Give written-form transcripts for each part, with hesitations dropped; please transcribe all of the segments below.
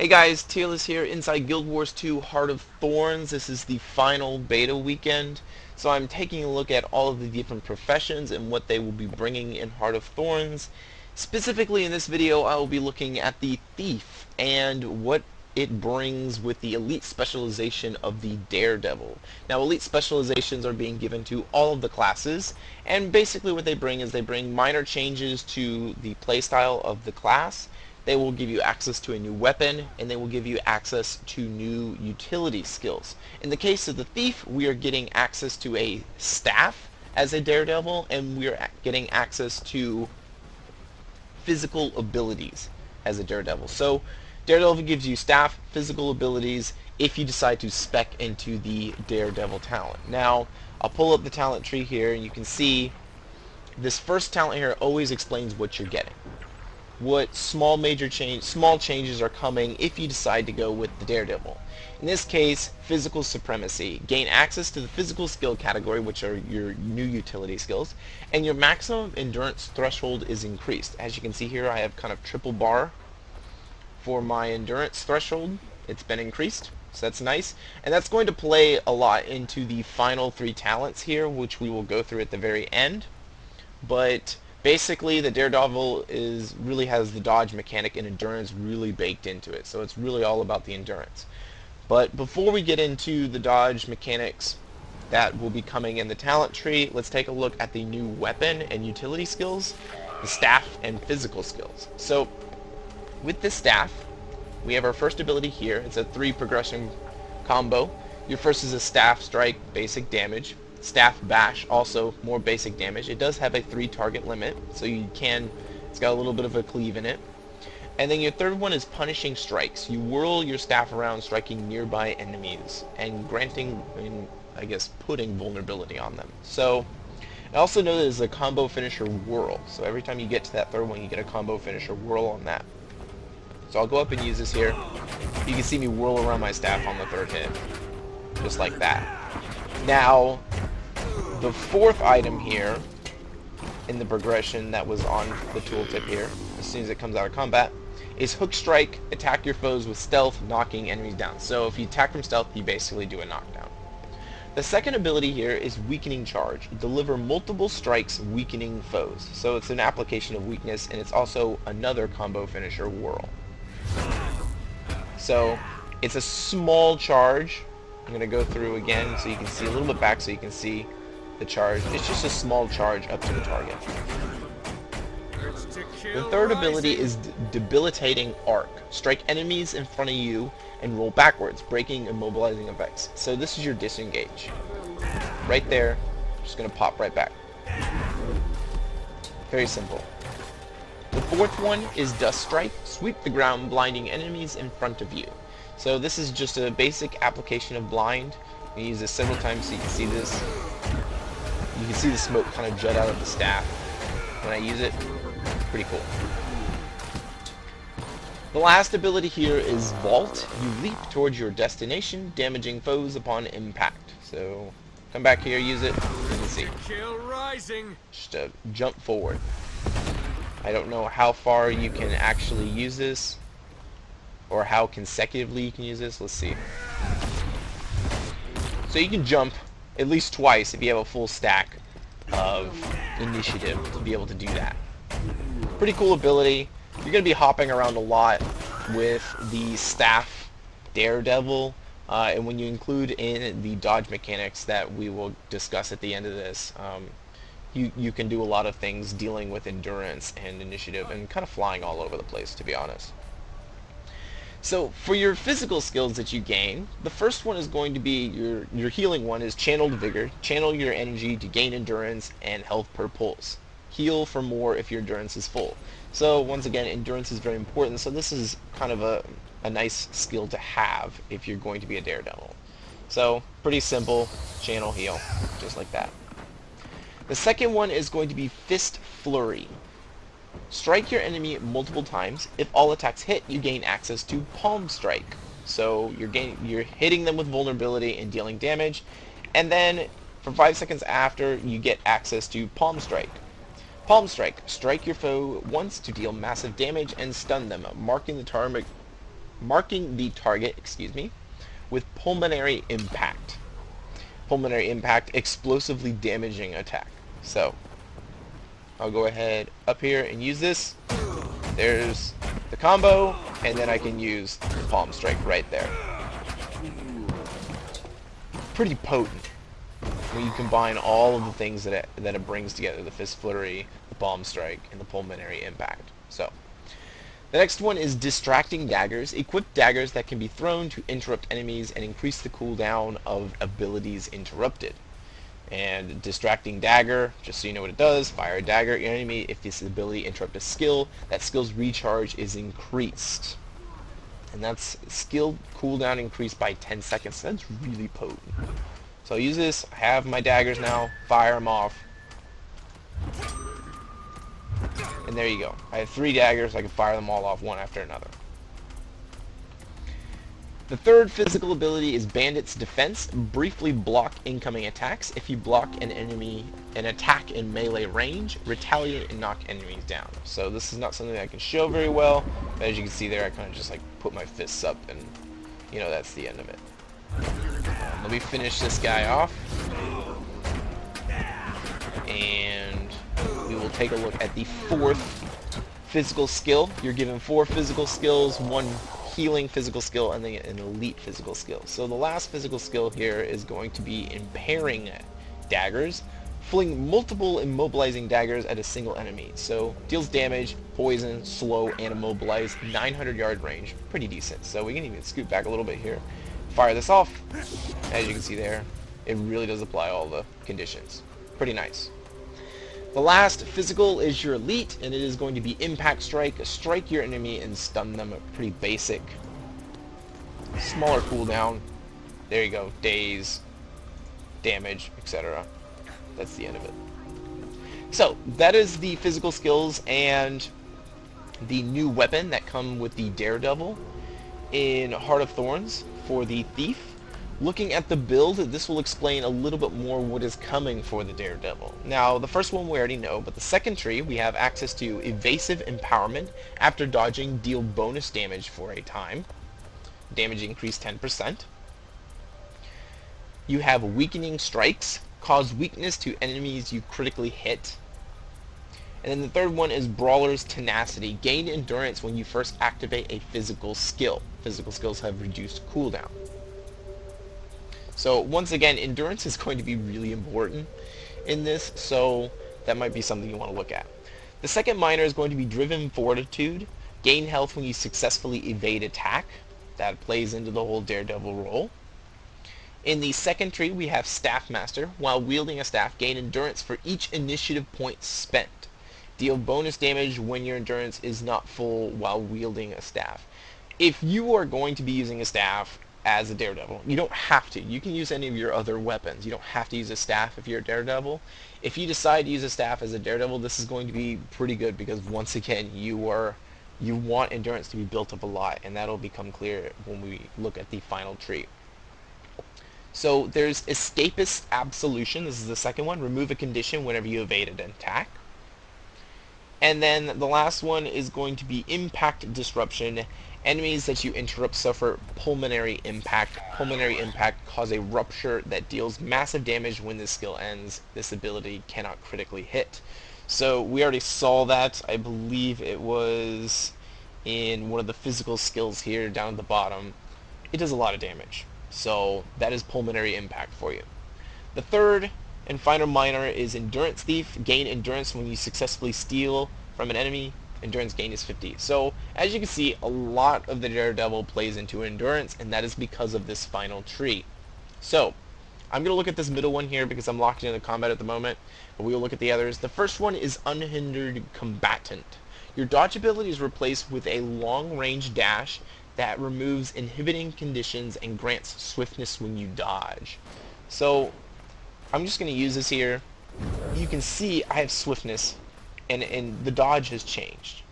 Hey guys, Teal here inside Guild Wars 2 Heart of Thorns. This is the final beta weekend. So I'm taking a look at all of the different professions and what they will be bringing in Heart of Thorns. Specifically in this video I will be looking at the Thief and what it brings with the elite specialization of the Daredevil. Now elite specializations are being given to all of the classes, and basically what they bring is they bring minor changes to the playstyle of the class. They will give you access to a new weapon, and they will give you access to new utility skills. In the case of the Thief, we are getting access to a staff as a Daredevil, and we are getting access to physical abilities as a Daredevil. So Daredevil gives you staff, physical abilities, if you decide to spec into the Daredevil talent. Now, I'll pull up the talent tree here, and you can see this first talent here always explains what you're getting. What small changes are coming if you decide to go with the Daredevil. In this case, physical supremacy. Gain access to the physical skill category, which are your new utility skills, and your maximum endurance threshold is increased. As you can see here, I have kind of triple bar for my endurance threshold. It's been increased, so that's nice. And that's going to play a lot into the final three talents here, which we will go through at the very end. But basically, the Daredevil really has the dodge mechanic and endurance really baked into it, so it's really all about the endurance. But before we get into the dodge mechanics that will be coming in the talent tree, let's take a look at the new weapon and utility skills, the staff and physical skills. So with the staff, we have our first ability here. It's a 3 progression combo. Your first is a staff strike, basic damage. Staff bash, also more basic damage. It does have a 3 target limit, so it's got a little bit of a cleave in it. And then your third one is punishing strikes. You whirl your staff around, striking nearby enemies and putting vulnerability on them. So I also know there's a combo finisher whirl. So every time you get to that third one, you get a combo finisher whirl on that. So I'll go up and use this here. You can see me whirl around my staff on the third hit, just like that. Now, the fourth item here in the progression that was on the tooltip here, as soon as it comes out of combat, is Hook Strike. Attack your foes with stealth, knocking enemies down. So if you attack from stealth, you basically do a knockdown. The second ability here is Weakening Charge. Deliver multiple strikes, weakening foes. So it's an application of weakness, and it's also another combo finisher whirl. So it's a small charge. I'm going to go through again so you can see a little bit back so you can see the charge. It's just a small charge up to the target. The third ability is Debilitating Arc. Strike enemies in front of you and roll backwards, breaking and immobilizing effects. So this is your disengage. Right there, just going to pop right back. Very simple. The fourth one is Dust Strike. Sweep the ground, blinding enemies in front of you. So this is just a basic application of blind. You use this several times so you can see this. You can see the smoke kind of jut out of the staff when I use it. Pretty cool. The last ability here is Vault. You leap towards your destination, damaging foes upon impact. So come back here, use it. You can see. Just a jump forward. I don't know how far you can actually use this, or how consecutively you can use this. Let's see. So you can jump at least twice if you have a full stack of initiative to be able to do that. Pretty cool ability. You're going to be hopping around a lot with the staff Daredevil, and when you include in the dodge mechanics that we will discuss at the end of this, you can do a lot of things dealing with endurance and initiative and kind of flying all over the place, to be honest. So for your physical skills that you gain, the first one is going to be your healing one is Channeled Vigor. Channel your energy to gain endurance and health per pulse. Heal for more if your endurance is full. So once again, endurance is very important, so this is kind of a nice skill to have if you're going to be a Daredevil. So pretty simple, channel heal, just like that. The second one is going to be Fist Flurry. Strike your enemy multiple times. If all attacks hit, you gain access to Palm Strike. So you're hitting them with vulnerability and dealing damage. And then for 5 seconds after, you get access to Palm Strike. Palm Strike. Strike your foe once to deal massive damage and stun them, marking the marking the target, with pulmonary impact. Pulmonary impact, explosively damaging attack. So, I'll go ahead up here and use this. There's the combo, and then I can use the palm strike right there. Pretty potent when you combine all of the things that it brings together: the fist flurry, the palm strike, and the pulmonary impact. So, the next one is distracting daggers. Equip daggers that can be thrown to interrupt enemies and increase the cooldown of abilities interrupted. And distracting dagger, just so you know what it does, fire a dagger at your enemy. If this ability interrupts a skill, that skill's recharge is increased. And that's skill cooldown increased by 10 seconds. That's really potent. So I'll use this. I have my daggers now. Fire them off. And there you go. I have 3 daggers. I can fire them all off one after another. The third physical ability is Bandit's Defense. Briefly block incoming attacks. If you block an attack in melee range, retaliate and knock enemies down. So this is not something that I can show very well, but as you can see there, I kind of just like put my fists up and, you know, that's the end of it. Let me finish this guy off. And we will take a look at the 4th physical skill. You're given 4 physical skills, 1 healing physical skill, and then an elite physical skill. So the last physical skill here is going to be impairing daggers, fling multiple immobilizing daggers at a single enemy. So deals damage, poison, slow, and immobilize, 900-yard range. Pretty decent. So we can even scoot back a little bit here. Fire this off. As you can see there, it really does apply all the conditions. Pretty nice. The last physical is your elite, and it is going to be Impact Strike. Strike your enemy and stun them. Pretty basic. Smaller cooldown. There you go. Daze, damage, etc. That's the end of it. So, that is the physical skills and the new weapon that come with the Daredevil in Heart of Thorns for the Thief. Looking at the build, this will explain a little bit more what is coming for the Daredevil. Now, the first one we already know, but the second tree, we have access to Evasive Empowerment. After dodging, deal bonus damage for a time. Damage increased 10%. You have Weakening Strikes. Cause weakness to enemies you critically hit. And then the third one is Brawler's Tenacity. Gain endurance when you first activate a physical skill. Physical skills have reduced cooldown. So once again, endurance is going to be really important in this, so that might be something you want to look at. The second minor is going to be Driven Fortitude. Gain health when you successfully evade attack. That plays into the whole Daredevil role. In the second tree, we have Staff Master. While wielding a staff, gain endurance for each initiative point spent. Deal bonus damage when your endurance is not full while wielding a staff. If you are going to be using a staff as a Daredevil, you don't have to. You can use any of your other weapons. You don't have to use a staff if you're a Daredevil. If you decide to use a staff as a Daredevil, this is going to be pretty good because once again, you want endurance to be built up a lot, and that'll become clear when we look at the final tree. So there's Escapist Absolution. This is the second one. Remove a condition whenever you evade an attack. And then the last one is going to be Impact Disruption. Enemies that you interrupt suffer pulmonary impact. Pulmonary impact cause a rupture that deals massive damage when this skill ends. This ability cannot critically hit. So we already saw that. I believe it was in one of the physical skills here down at the bottom. It does a lot of damage. So that is pulmonary impact for you. The third and final minor is Endurance Thief. Gain endurance when you successfully steal from an enemy. Endurance gain is 50. So as you can see, a lot of the Daredevil plays into endurance, and that is because of this final tree. So I'm going to look at this middle one here because I'm locked into combat at the moment, but we will look at the others. The first one is Unhindered Combatant. Your dodge ability is replaced with a long-range dash that removes inhibiting conditions and grants swiftness when you dodge. So I'm just going to use this here. You can see I have swiftness, and the dodge has changed.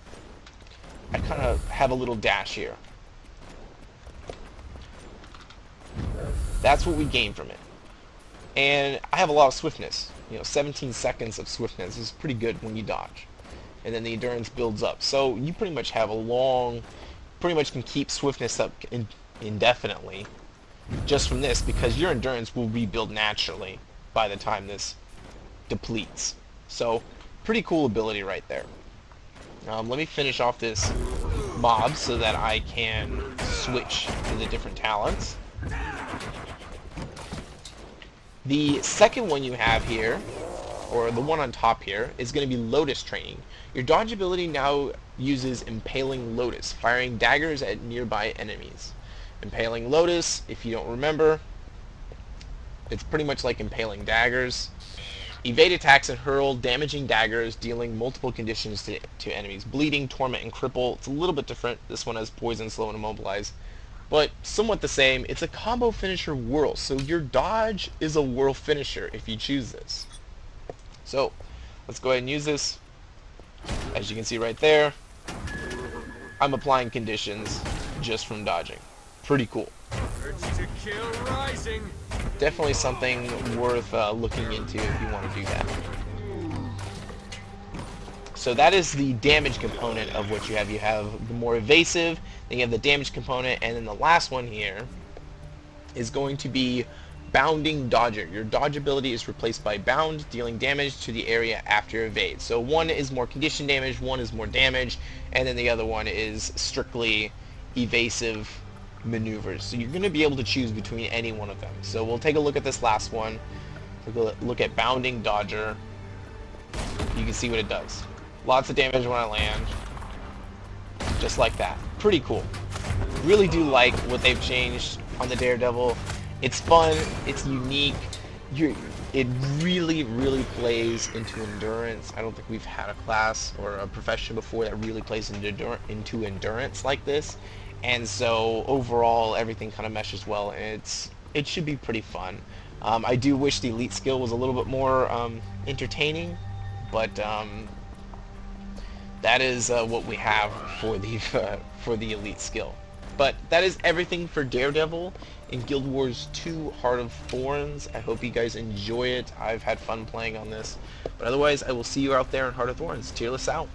I kind of have a little dash here. That's what we gain from it. And I have a lot of swiftness. 17 seconds of swiftness is pretty good when you dodge. And then the endurance builds up. So you pretty much have a long pretty much can keep swiftness up indefinitely just from this, because your endurance will rebuild naturally by the time this depletes. So, pretty cool ability right there. Let me finish off this mob so that I can switch to the different talents. The second one you have here, or the one on top here, is going to be Lotus Training. Your dodge ability now uses Impaling Lotus, firing daggers at nearby enemies. Impaling Lotus, if you don't remember, it's pretty much like Impaling Daggers. Evade attacks and hurl damaging daggers, dealing multiple conditions to enemies. Bleeding, Torment, and Cripple. It's a little bit different. This one has Poison, Slow, and Immobilize. But somewhat the same. It's a combo finisher whirl, so your dodge is a whirl finisher if you choose this. So, let's go ahead and use this. As you can see right there, I'm applying conditions just from dodging. Pretty cool. Urge to kill rising. Definitely something worth looking into if you want to do that. So that is the damage component of what you have. You have the more evasive, then you have the damage component, and then the last one here is going to be Bounding Dodger. Your dodge ability is replaced by Bound, dealing damage to the area after evade. So one is more condition damage, one is more damage, and then the other one is strictly evasive maneuvers. So you're going to be able to choose between any one of them. So we'll take a look at this last one. Take a look at Bounding Dodger. You can see what it does. Lots of damage when I land. Just like that. Pretty cool. Really do like what they've changed on the Daredevil. It's fun. It's unique. It really, really plays into endurance. I don't think we've had a class or a profession before that really plays into endurance like this. And so overall, everything kind of meshes well, and it should be pretty fun. I do wish the elite skill was a little bit more entertaining, but that is what we have for the elite skill. But that is everything for Daredevil in Guild Wars 2 Heart of Thorns. I hope you guys enjoy it. I've had fun playing on this. But otherwise, I will see you out there in Heart of Thorns. Tearless out.